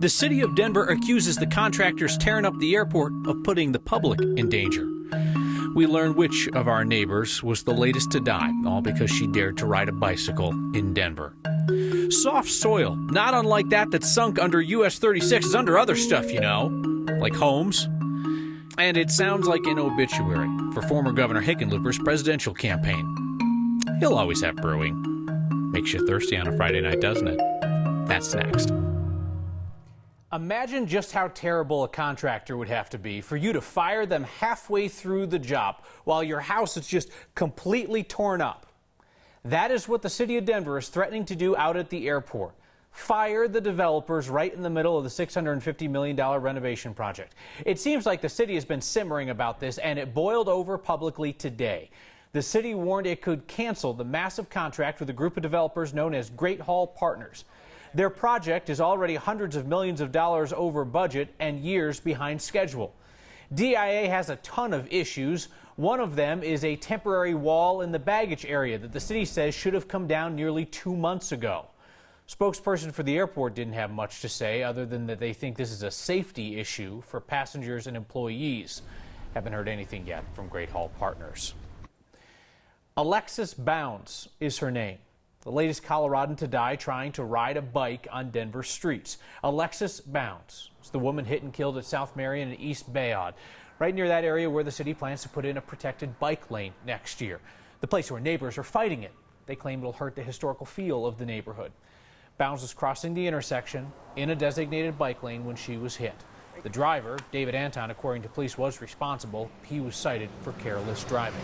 The city of Denver accuses the contractors tearing up the airport of putting the public in danger. We learn which of our neighbors was the latest to die, all because she dared to ride a bicycle in Denver. Soft soil, not unlike that sunk under US 36 is under other stuff, you know, like homes. And it sounds like an obituary for former Governor Hickenlooper's presidential campaign. He'll always have brewing. Makes you thirsty on a Friday night, doesn't it? That's next. Imagine just how terrible a contractor would have to be for you to fire them halfway through the job while your house is just completely torn up. That is what the city of Denver is threatening to do out at the airport. Fire the developers right in the middle of the $650 million renovation project. It seems like the city has been simmering about this, and it boiled over publicly today. The city warned it could cancel the massive contract with a group of developers known as Great Hall Partners. Their project is already hundreds of millions of dollars over budget and years behind schedule. DIA has a ton of issues. One of them is a temporary wall in the baggage area that the city says should have come down nearly 2 months ago. Spokesperson for the airport didn't have much to say other than that they think this is a safety issue for passengers and employees. Haven't heard anything yet from Great Hall Partners. Alexis Bounds is her name. The latest Coloradan to die trying to ride a bike on Denver streets. Alexis Bounds is the woman hit and killed at South Marion and East Bayard, right near that area where the city plans to put in a protected bike lane next year. The place where neighbors are fighting it. They claim it'll hurt the historical feel of the neighborhood. Bounds was crossing the intersection in a designated bike lane when she was hit. The driver, David Anton, according to police, was responsible. He was cited for careless driving.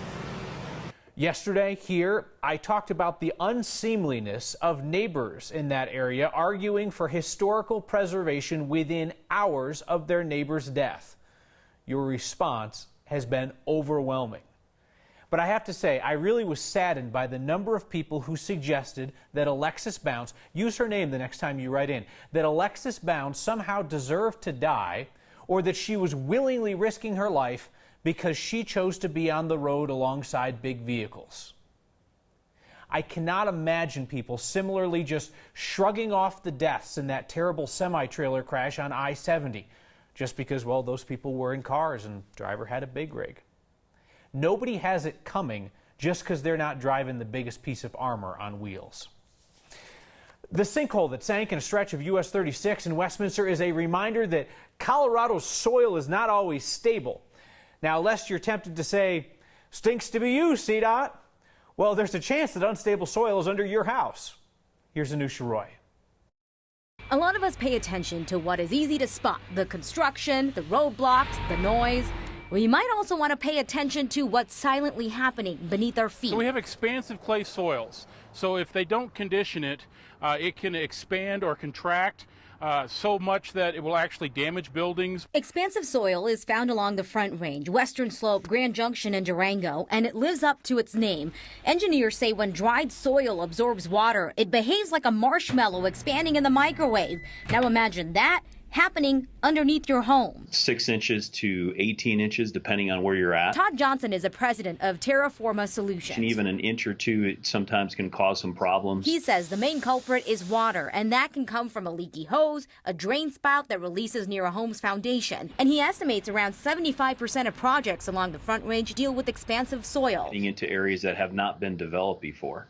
Yesterday here, I talked about the unseemliness of neighbors in that area arguing for historical preservation within hours of their neighbor's death. Your response has been overwhelming. But I have to say, I really was saddened by the number of people who suggested that Alexis Bounds, use her name the next time you write in, that Alexis Bounds somehow deserved to die, or that she was willingly risking her life because she chose to be on the road alongside big vehicles. I cannot imagine people similarly just shrugging off the deaths in that terrible semi-trailer crash on I-70, just because, well, those people were in cars and the driver had a big rig. Nobody has it coming just because they're not driving the biggest piece of armor on wheels. The sinkhole that sank in a stretch of US 36 in Westminster is a reminder that Colorado's soil is not always stable. Now, lest you're tempted to say, stinks to be you, CDOT. Well, there's a chance that unstable soil is under your house. Here's Anusha Roy. A lot of us pay attention to what is easy to spot, the construction, the roadblocks, the noise. Well, you might also want to pay attention to what's silently happening beneath our feet. So we have expansive clay soils. So if they don't condition it, it can expand or contract so much that it will actually damage buildings. Expansive soil is found along the Front Range, Western Slope, Grand Junction, and Durango, and it lives up to its name. Engineers say when dried soil absorbs water, it behaves like a marshmallow expanding in the microwave. Now imagine that happening underneath your home. 6 inches to 18 inches, depending on where you're at. Todd Johnson is a president of Terraforma Solutions. And even an inch or two, it sometimes can cause some problems. He says the main culprit is water, and that can come from a leaky hose, a drain spout that releases near a home's foundation. And he estimates around 75% of projects along the Front Range deal with expansive soil. Getting into areas that have not been developed before.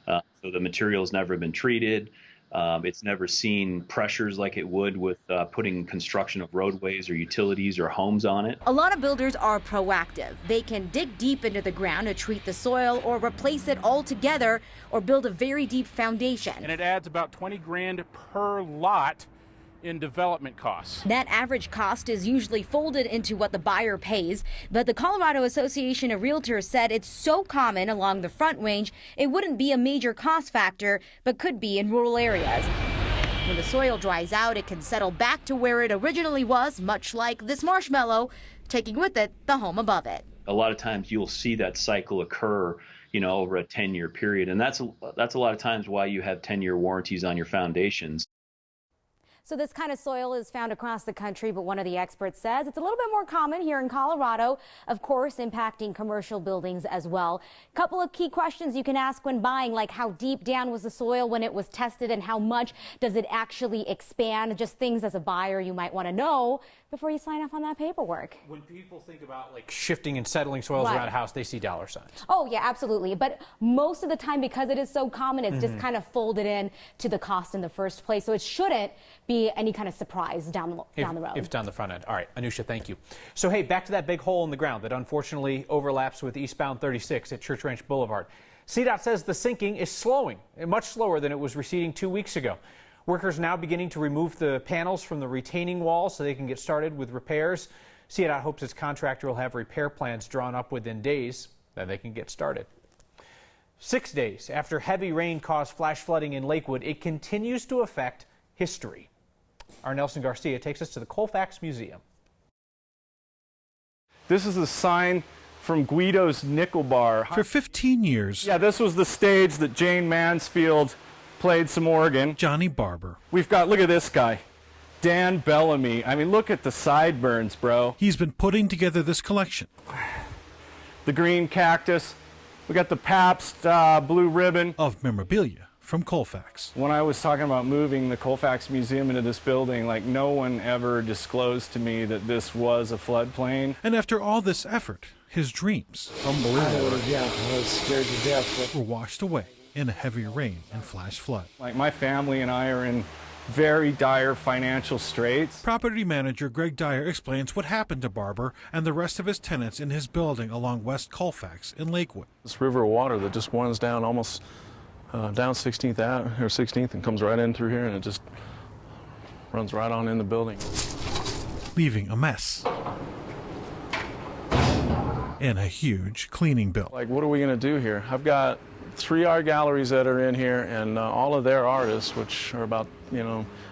So the material's never been treated. It's never seen pressures like it would with putting construction of roadways or utilities or homes on it. A lot of builders are proactive. They can dig deep into the ground to treat the soil or replace it altogether or build a very deep foundation. And it adds about 20 grand per lot in development costs. That average cost is usually folded into what the buyer pays, but the Colorado Association of Realtors said it's so common along the Front Range, it wouldn't be a major cost factor, but could be in rural areas. When the soil dries out, it can settle back to where it originally was, much like this marshmallow, taking with it the home above it. A lot of times you'll see that cycle occur, over a 10-year period, and that's a lot of times why you have 10-year warranties on your foundations. So this kind of soil is found across the country, but one of the experts says it's a little bit more common here in Colorado, of course, impacting commercial buildings as well. A couple of key questions you can ask when buying, like how deep down was the soil when it was tested and how much does it actually expand? Just things as a buyer you might want to know before you sign off on that paperwork. When people think about like shifting and settling soils around a house, they see dollar signs. Oh, yeah, absolutely. But most of the time, because it is so common, it's just kind of folded in to the cost in the first place. So it shouldn't be any kind of surprise down the road. If it's down the front end. All right, Anusha, thank you. So, hey, back to that big hole in the ground that unfortunately overlaps with eastbound 36 at Church Ranch Boulevard. CDOT says the sinking is slowing, much slower than it was receding 2 weeks ago. Workers now beginning to remove the panels from the retaining wall so they can get started with repairs. CDOT hopes its contractor will have repair plans drawn up within days, then they can get started. 6 days after heavy rain caused flash flooding in Lakewood, it continues to affect history. Our Nelson Garcia takes us to the Colfax Museum. This is a sign from Guido's Nickel Bar. For 15 years, Yeah, this was the stage that Jane Mansfield played some organ. Johnny Barber. We've got, look at this guy, Dan Bellamy. I mean, look at the sideburns, bro. He's been putting together this collection. The green cactus. We got the Pabst blue ribbon. Of memorabilia from Colfax. When I was talking about moving the Colfax Museum into this building, like no one ever disclosed to me that this was a floodplain. And after all this effort, his dreams Unbelievable. Yeah, I was scared to death. were washed away in a heavy rain and flash flood. Like my family and I are in very dire financial straits. Property manager Greg Dyer explains what happened to Barber and the rest of his tenants in his building along West Colfax in Lakewood. This river of water that just runs down almost down 16th or 16th and comes right in through here, and it just runs right on in the building. Leaving a mess and a huge cleaning bill. Like, what are we going to do here? I've got 3 art galleries that are in here, and all of their artists, which are about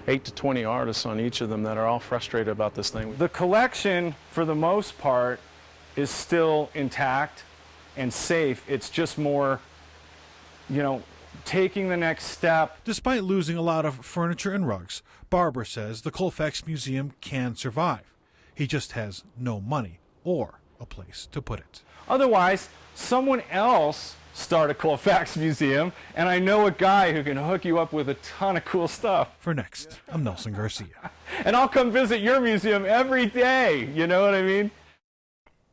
8 to 20 artists on each of them, that are all frustrated about this thing. The collection, for the most part, is still intact and safe. It's just more, taking the next step. Despite losing a lot of furniture and rugs, Barber says the Colfax Museum can survive. He just has no money or a place to put it. Otherwise, someone else start a Colfax Museum, and I know a guy who can hook you up with a ton of cool stuff. For Next, I'm Nelson Garcia. And I'll come visit your museum every day, you know what I mean?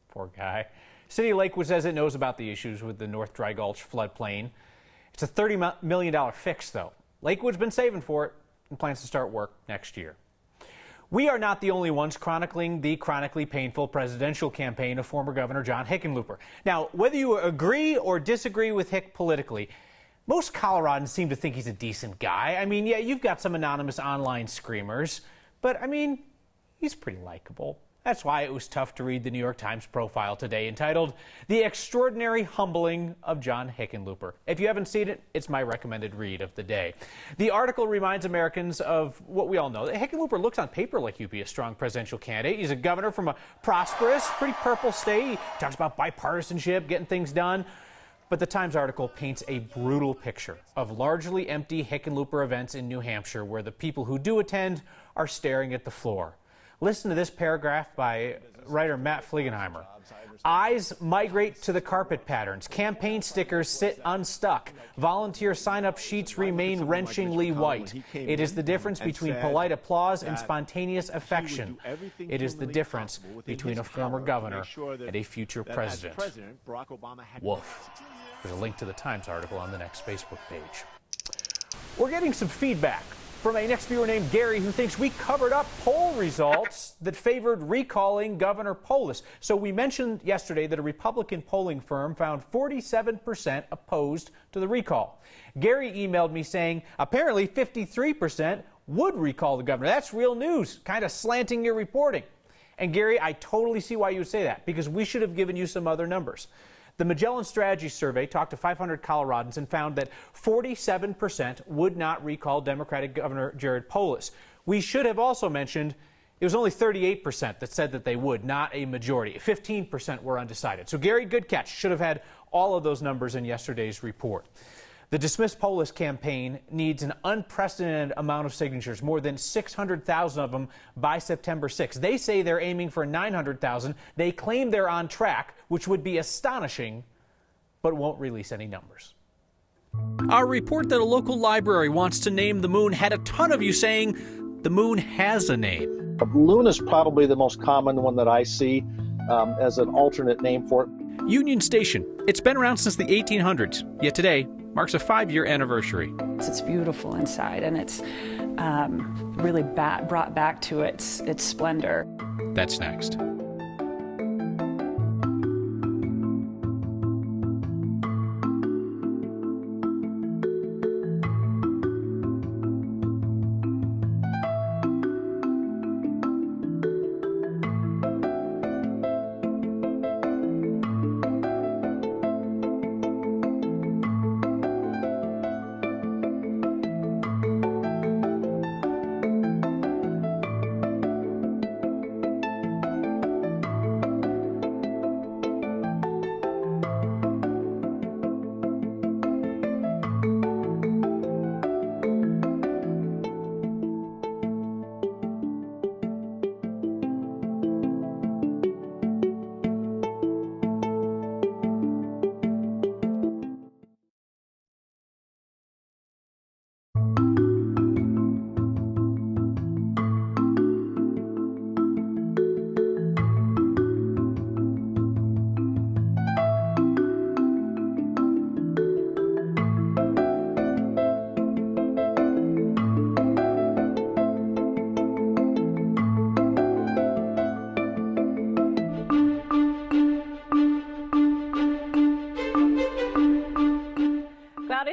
Poor guy. City of Lakewood says it knows about the issues with the North Dry Gulch floodplain. It's a $30 million fix, though. Lakewood's been saving for it and plans to start work next year. We are not the only ones chronicling the chronically painful presidential campaign of former Governor John Hickenlooper. Now, whether you agree or disagree with Hick politically, most Coloradans seem to think he's a decent guy. I mean, yeah, you've got some anonymous online screamers, but I mean, he's pretty likable. That's why it was tough to read the New York Times profile today entitled The Extraordinary Humbling of John Hickenlooper. If you haven't seen it, it's my recommended read of the day. The article reminds Americans of what we all know. Hickenlooper looks on paper like he'd be a strong presidential candidate. He's a governor from a prosperous, pretty purple state. He talks about bipartisanship, getting things done. But the Times article paints a brutal picture of largely empty Hickenlooper events in New Hampshire where the people who do attend are staring at the floor. Listen to this paragraph by writer Matt Fliegenheimer. Eyes migrate to the carpet patterns. Campaign stickers sit unstuck. Volunteer sign-up sheets remain wrenchingly white. It is the difference between polite applause and spontaneous affection. It is the difference between a former governor and a future president. Woof. There's a link to the Times article on the Next Facebook page. We're getting some feedback from a Next viewer named Gary who thinks we covered up poll results that favored recalling Governor Polis. So we mentioned yesterday that a Republican polling firm found 47% opposed to the recall. Gary emailed me saying apparently 53% would recall the governor. That's real news, kind of slanting your reporting. And Gary, I totally see why you would say that, because we should have given you some other numbers. The Magellan Strategy Survey talked to 500 Coloradans and found that 47% would not recall Democratic Governor Jared Polis. We should have also mentioned it was only 38% that said that they would, not a majority. 15% were undecided. So Gary, good catch. Should have had all of those numbers in yesterday's report. The Dismiss Polis campaign needs an unprecedented amount of signatures, more than 600,000 of them by September 6th. They say they're aiming for 900,000. They claim they're on track, which would be astonishing, but won't release any numbers. Our report that a local library wants to name the moon had a ton of you saying the moon has a name. Luna is probably the most common one that I see as an alternate name for it. Union Station. It's been around since the 1800s, yet today marks a 5-year anniversary. It's beautiful inside, and it's really brought back to its splendor. That's next.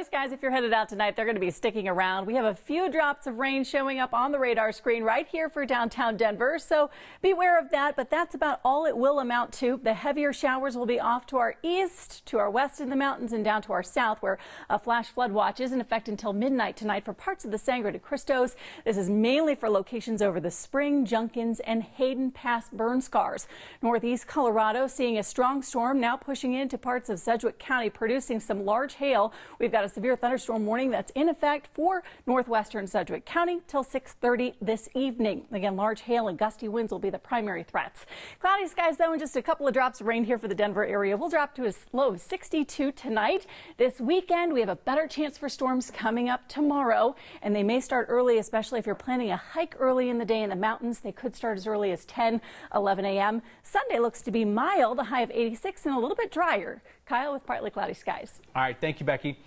Skies, if you're headed out tonight, they're going to be sticking around. We have a few drops of rain showing up on the radar screen right here for downtown Denver, so beware of that, but that's about all it will amount to. The heavier showers will be off to our east, to our west in the mountains, and down to our south, where a flash flood watch is in effect until midnight tonight for parts of the Sangre de Cristos. This is mainly for locations over the Spring, Junkins, and Hayden Pass burn scars. Northeast Colorado seeing a strong storm now pushing into parts of Sedgwick County, producing some large hail. We've got a severe thunderstorm warning that's in effect for northwestern Sedgwick County till 6:30 this evening. Again, large hail and gusty winds will be the primary threats. Cloudy skies, though, and just a couple of drops of rain here for the Denver area. We'll drop to as low as 62 tonight. This weekend, we have a better chance for storms coming up tomorrow, and they may start early, especially if you're planning a hike early in the day in the mountains. They could start as early as 10, 11 a.m. Sunday looks to be mild, a high of 86, and a little bit drier. Kyle with partly cloudy skies. All right, thank you, Becky.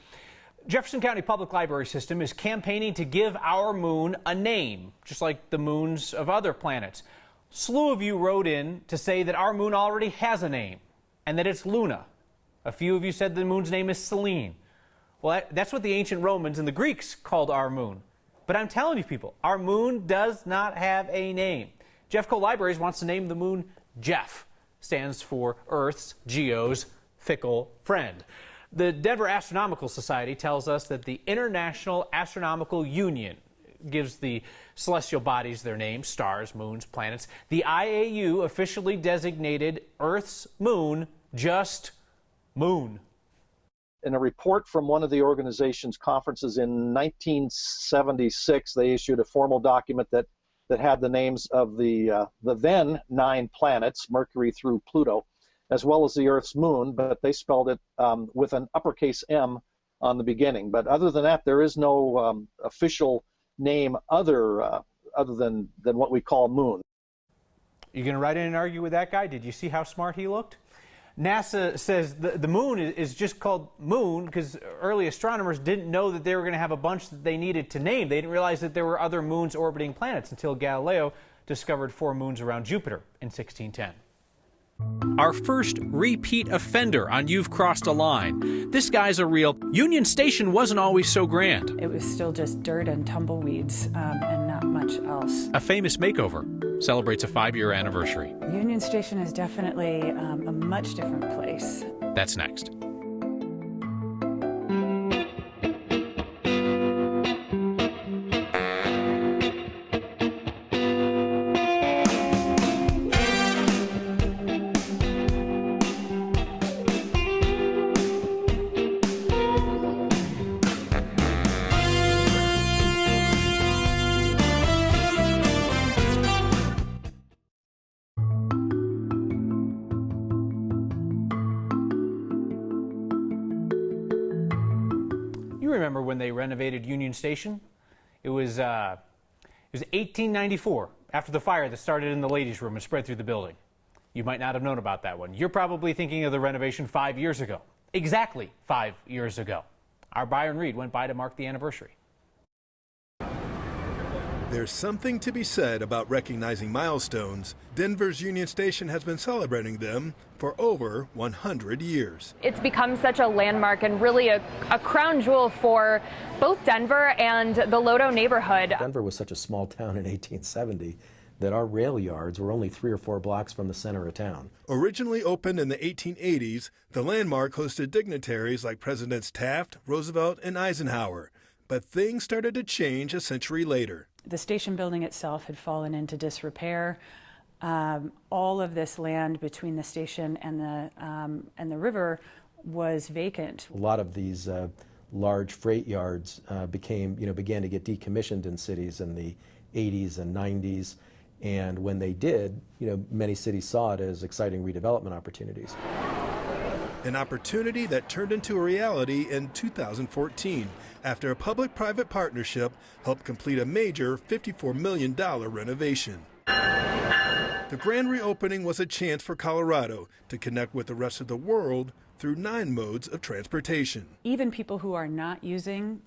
Jefferson County Public Library System is campaigning to give our moon a name, just like the moons of other planets. A slew of you wrote in to say that our moon already has a name and that it's Luna. A few of you said the moon's name is Selene. Well, that's what the ancient Romans and the Greeks called our moon. But I'm telling you people, our moon does not have a name. Jeffco Libraries wants to name the moon Jeff. Stands for Earth's, Geo's, fickle friend. The Denver Astronomical Society tells us that the International Astronomical Union gives the celestial bodies their names, stars, moons, planets. The IAU officially designated Earth's moon just Moon. In a report from one of the organization's conferences in 1976, they issued a formal document that had the names of the then 9 planets, Mercury through Pluto, as well as the Earth's moon, but they spelled it with an uppercase M on the beginning. But other than that, there is no official name other than what we call moon. You going to write in and argue with that guy? Did you see how smart he looked? NASA says the moon is just called moon because early astronomers didn't know that they were going to have a bunch that they needed to name. They didn't realize that there were other moons orbiting planets until Galileo discovered 4 moons around Jupiter in 1610. Our first repeat offender on You've Crossed a Line. This guy's a real. Union Station wasn't always so grand. It was still just dirt and tumbleweeds and not much else. A famous makeover celebrates a 5-year anniversary. Union Station is definitely a much different place. That's next. remember when they renovated Union Station? It was 1894, after the fire that started in the ladies' room and spread through the building. You might not have known about that one. You're probably thinking of the renovation 5 years ago. Exactly 5 years ago. Our Byron Reed went by to mark the anniversary. There's something to be said about recognizing milestones. Denver's Union Station has been celebrating them for over 100 years. It's become such a landmark and really a crown jewel for both Denver and the Lodo neighborhood. Denver was such a small town in 1870 that our rail yards were only 3 or 4 blocks from the center of town. Originally opened in the 1880s, the landmark hosted dignitaries like Presidents Taft, Roosevelt, and Eisenhower. But things started to change a century later. The station building itself had fallen into disrepair. All of this land between the station and the river was vacant. A lot of these large freight yards began to get decommissioned in cities in the 80s and 90s. And when they did, many cities saw it as exciting redevelopment opportunities. An opportunity that turned into a reality in 2014 after a public-private partnership helped complete a major $54 million renovation. The grand reopening was a chance for Colorado to connect with the rest of the world through 9 modes of transportation. Even people who are not using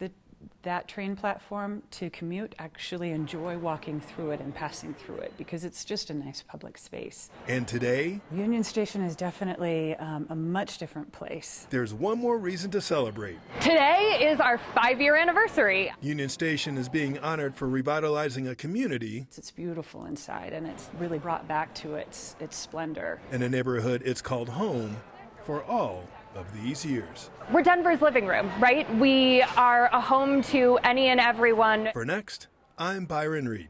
that train platform to commute actually enjoy walking through it and passing through it because it's just a nice public space. And today, Union Station is definitely a much different place. There's one more reason to celebrate. Today is our 5-year anniversary. Union Station is being honored for revitalizing a community. It's beautiful inside and it's really brought back to its splendor. In a neighborhood it's called home for all of these years. We're Denver's living room, right? We are a home to any and everyone. For Next, I'm Byron Reed.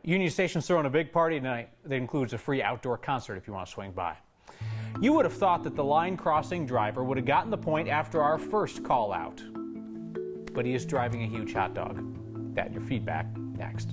Union Station's throwing a big party tonight that includes a free outdoor concert if you want to swing by. You would have thought that the line crossing driver would have gotten the point after our first call out. But he is driving a huge hot dog. That and your feedback next.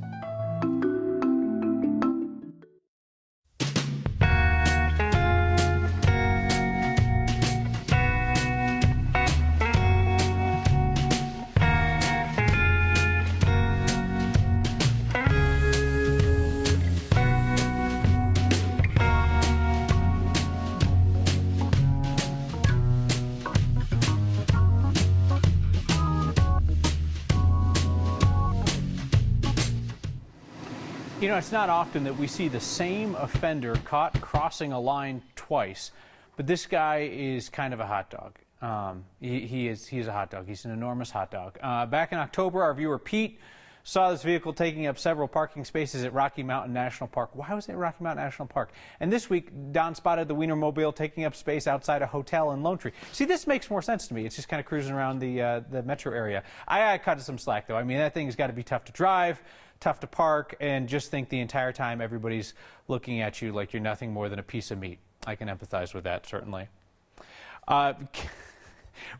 You know, it's not often that we see the same offender caught crossing a line twice, but this guy is kind of a hot dog. He's a hot dog. He's an enormous hot dog. Back in October, our viewer Pete saw this vehicle taking up several parking spaces at Rocky Mountain National Park. Why was it Rocky Mountain National Park? And this week, Don spotted the Wienermobile taking up space outside a hotel in Lone Tree. See, this makes more sense to me. It's just kind of cruising around the metro area. I cut some slack, though. I mean, that thing's got to be tough to drive, tough to park, and just think the entire time everybody's looking at you like you're nothing more than a piece of meat. I can empathize with that, certainly.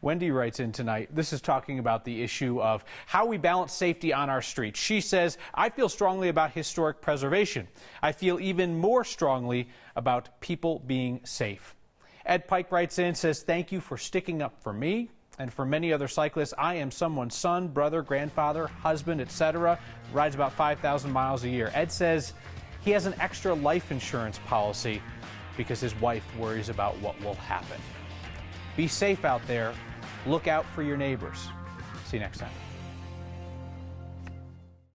Wendy writes in tonight, this is talking about the issue of how we balance safety on our streets. She says, I feel strongly about historic preservation. I feel even more strongly about people being safe. Ed Pike writes in, says, thank you for sticking up for me and for many other cyclists. I am someone's son, brother, grandfather, husband, etc. Rides about 5,000 miles a year. Ed says he has an extra life insurance policy because his wife worries about what will happen. Be safe out there. Look out for your neighbors. See you next time.